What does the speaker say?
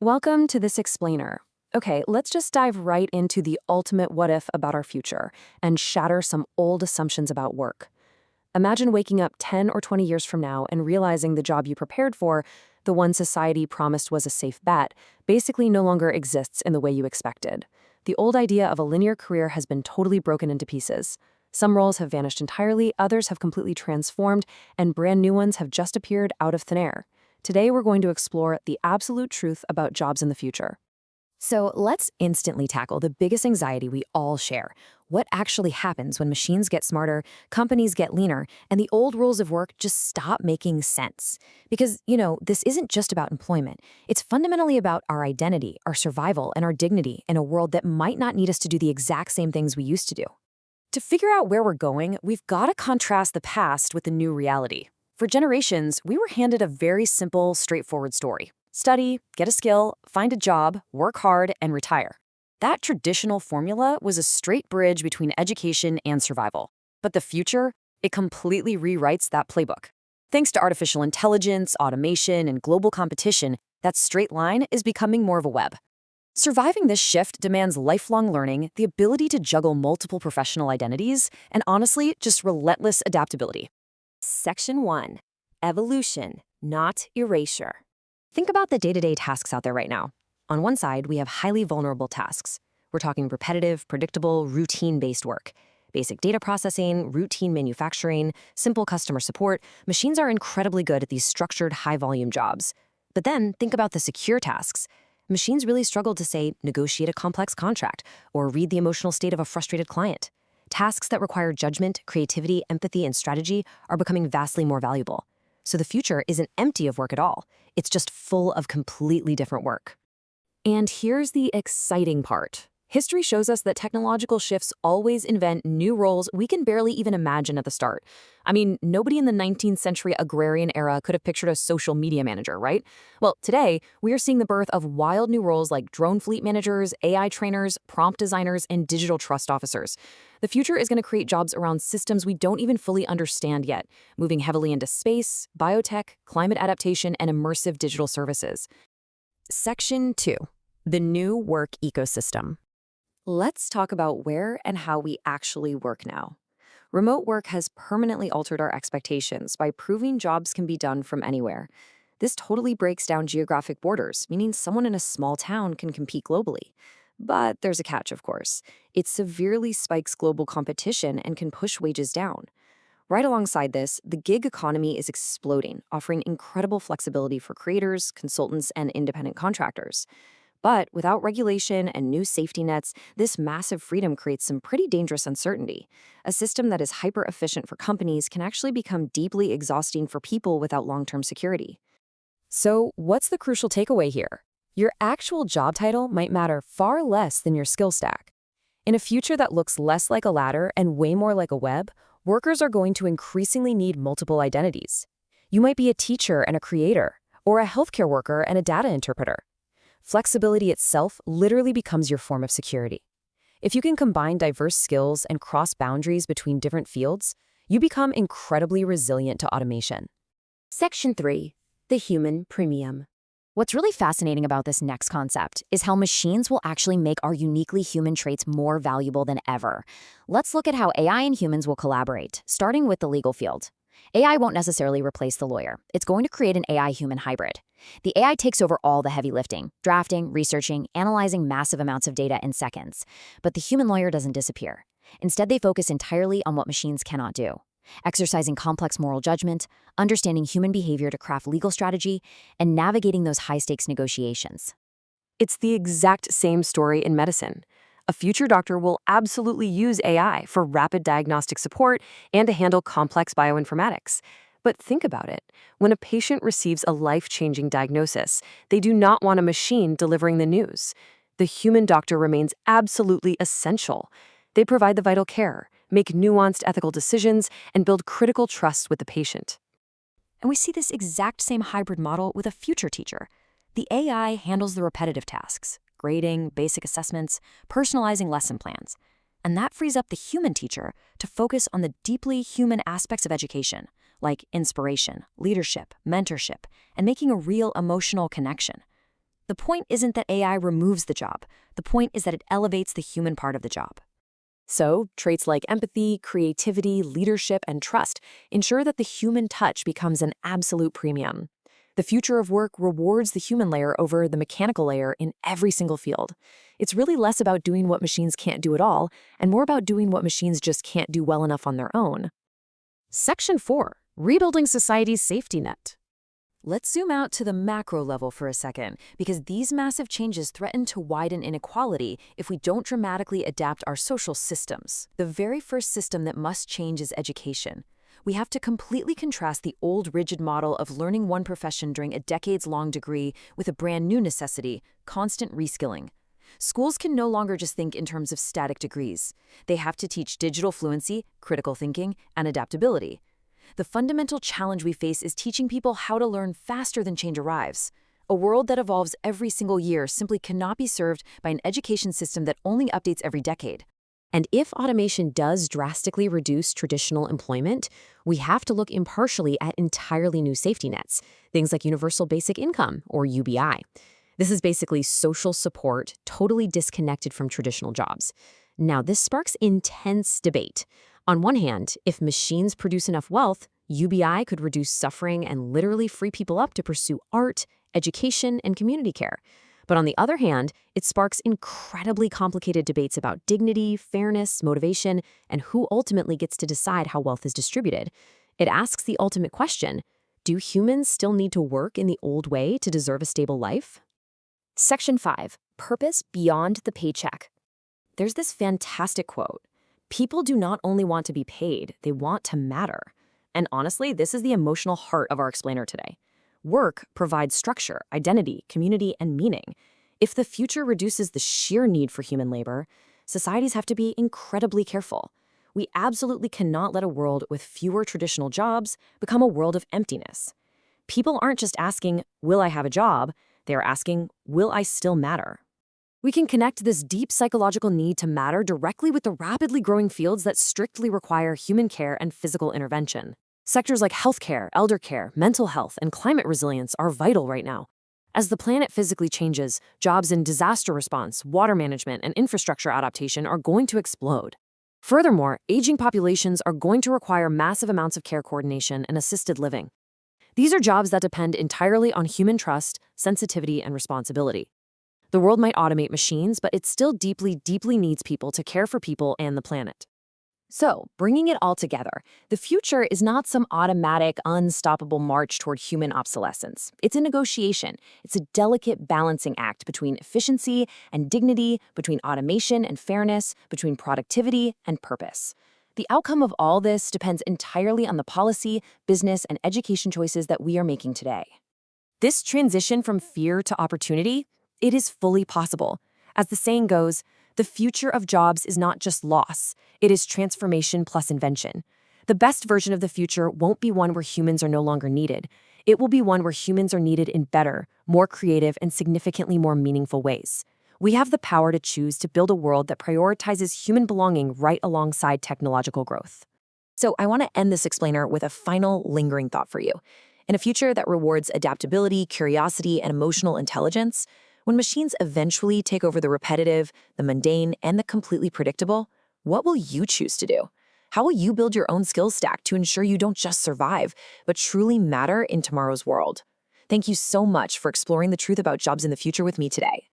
Welcome to this explainer. Okay, let's just dive right into the ultimate what if about our future and shatter some old assumptions about work. Imagine waking up 10 or 20 years from now and realizing the job you prepared for, the one society promised was a safe bet, basically no longer exists in the way you expected. The old idea of a linear career has been totally broken into pieces. Some roles have vanished entirely, others have completely transformed, and brand new ones have just appeared out of thin air. Today, we're going to explore the absolute truth about jobs in the future. So let's instantly tackle the biggest anxiety we all share. What actually happens when machines get smarter, companies get leaner, and the old rules of work just stop making sense? Because, this isn't just about employment. It's fundamentally about our identity, our survival, and our dignity in a world that might not need us to do the exact same things we used to do. To figure out where we're going, we've got to contrast the past with the new reality. For generations, we were handed a very simple, straightforward story. Study, get a skill, find a job, work hard, and retire. That traditional formula was a straight bridge between education and survival. But the future, it completely rewrites that playbook. Thanks to artificial intelligence, automation, and global competition, that straight line is becoming more of a web. Surviving this shift demands lifelong learning, the ability to juggle multiple professional identities, and honestly, just relentless adaptability. Section 1. Evolution, not erasure. Think about the day-to-day tasks out there right now. On one side, we have highly vulnerable tasks. We're talking repetitive, predictable, routine-based work. Basic data processing, routine manufacturing, simple customer support. Machines are incredibly good at these structured, high-volume jobs. But then, think about the secure tasks. Machines really struggle to, say, negotiate a complex contract or read the emotional state of a frustrated client. Tasks that require judgment, creativity, empathy, and strategy are becoming vastly more valuable. So the future isn't empty of work at all. It's just full of completely different work. And here's the exciting part. History shows us that technological shifts always invent new roles we can barely even imagine at the start. I mean, nobody in the 19th century agrarian era could have pictured a social media manager, right? Well, today, we are seeing the birth of wild new roles like drone fleet managers, AI trainers, prompt designers, and digital trust officers. The future is going to create jobs around systems we don't even fully understand yet, moving heavily into space, biotech, climate adaptation, and immersive digital services. Section 2. The new work ecosystem. Let's talk about where and how we actually work now. Remote work has permanently altered our expectations by proving jobs can be done from anywhere. This totally breaks down geographic borders, meaning someone in a small town can compete globally. But there's a catch, of course. It severely spikes global competition and can push wages down. Right alongside this, the gig economy is exploding, offering incredible flexibility for creators, consultants, and independent contractors. But without regulation and new safety nets, this massive freedom creates some pretty dangerous uncertainty. A system that is hyper-efficient for companies can actually become deeply exhausting for people without long-term security. So, what's the crucial takeaway here? Your actual job title might matter far less than your skill stack. In a future that looks less like a ladder and way more like a web, workers are going to increasingly need multiple identities. You might be a teacher and a creator, or a healthcare worker and a data interpreter. Flexibility itself literally becomes your form of security. If you can combine diverse skills and cross boundaries between different fields, you become incredibly resilient to automation. Section 3. The human premium. What's really fascinating about this next concept is how machines will actually make our uniquely human traits more valuable than ever. Let's look at how AI and humans will collaborate, starting with the legal field. AI won't necessarily replace the lawyer. It's going to create an AI-human hybrid. The AI takes over all the heavy lifting, drafting, researching, analyzing massive amounts of data in seconds. But the human lawyer doesn't disappear. Instead, they focus entirely on what machines cannot do, exercising complex moral judgment, understanding human behavior to craft legal strategy, and navigating those high-stakes negotiations. It's the exact same story in medicine. A future doctor will absolutely use AI for rapid diagnostic support and to handle complex bioinformatics. But think about it. When a patient receives a life-changing diagnosis, they do not want a machine delivering the news. The human doctor remains absolutely essential. They provide the vital care, make nuanced ethical decisions, and build critical trust with the patient. And we see this exact same hybrid model with a future teacher. The AI handles the repetitive tasks, grading, basic assessments, personalizing lesson plans. And that frees up the human teacher to focus on the deeply human aspects of education, like inspiration, leadership, mentorship, and making a real emotional connection. The point isn't that AI removes the job. The point is that it elevates the human part of the job. So, traits like empathy, creativity, leadership, and trust ensure that the human touch becomes an absolute premium. The future of work rewards the human layer over the mechanical layer in every single field. It's really less about doing what machines can't do at all, and more about doing what machines just can't do well enough on their own. Section 4. Rebuilding Society's Safety Net. Let's zoom out to the macro level for a second, because these massive changes threaten to widen inequality if we don't dramatically adapt our social systems. The very first system that must change is education. We have to completely contrast the old rigid model of learning one profession during a decades-long degree with a brand new necessity, constant reskilling. Schools can no longer just think in terms of static degrees. They have to teach digital fluency, critical thinking, and adaptability. The fundamental challenge we face is teaching people how to learn faster than change arrives. A world that evolves every single year simply cannot be served by an education system that only updates every decade. And if automation does drastically reduce traditional employment, we have to look impartially at entirely new safety nets, things like universal basic income, or UBI. This is basically social support totally disconnected from traditional jobs. Now, this sparks intense debate. On one hand, if machines produce enough wealth, UBI could reduce suffering and literally free people up to pursue art, education, and community care. But on the other hand, it sparks incredibly complicated debates about dignity, fairness, motivation, and who ultimately gets to decide how wealth is distributed. It asks the ultimate question: do humans still need to work in the old way to deserve a stable life? Section 5. Purpose beyond the paycheck. There's this fantastic quote: "People do not only want to be paid, they want to matter." And honestly, this is the emotional heart of our explainer today. Work provides structure, identity, community, and meaning. If the future reduces the sheer need for human labor, societies have to be incredibly careful. We absolutely cannot let a world with fewer traditional jobs become a world of emptiness. People aren't just asking, will I have a job? They are asking, will I still matter? We can connect this deep psychological need to matter directly with the rapidly growing fields that strictly require human care and physical intervention. Sectors like healthcare, elder care, mental health, and climate resilience are vital right now. As the planet physically changes, jobs in disaster response, water management, and infrastructure adaptation are going to explode. Furthermore, aging populations are going to require massive amounts of care coordination and assisted living. These are jobs that depend entirely on human trust, sensitivity, and responsibility. The world might automate machines, but it still deeply, deeply needs people to care for people and the planet. So, bringing it all together, the future is not some automatic, unstoppable march toward human obsolescence. It's a negotiation. It's a delicate balancing act between efficiency and dignity, between automation and fairness, between productivity and purpose. The outcome of all this depends entirely on the policy, business, and education choices that we are making today. This transition from fear to opportunity, it is fully possible. As the saying goes, the future of jobs is not just loss, it is transformation plus invention. The best version of the future won't be one where humans are no longer needed. It will be one where humans are needed in better, more creative, and significantly more meaningful ways. We have the power to choose to build a world that prioritizes human belonging right alongside technological growth. So I want to end this explainer with a final lingering thought for you. In a future that rewards adaptability, curiosity, and emotional intelligence, when machines eventually take over the repetitive, the mundane, and the completely predictable, what will you choose to do? How will you build your own skills stack to ensure you don't just survive, but truly matter in tomorrow's world? Thank you so much for exploring the truth about jobs in the future with me today.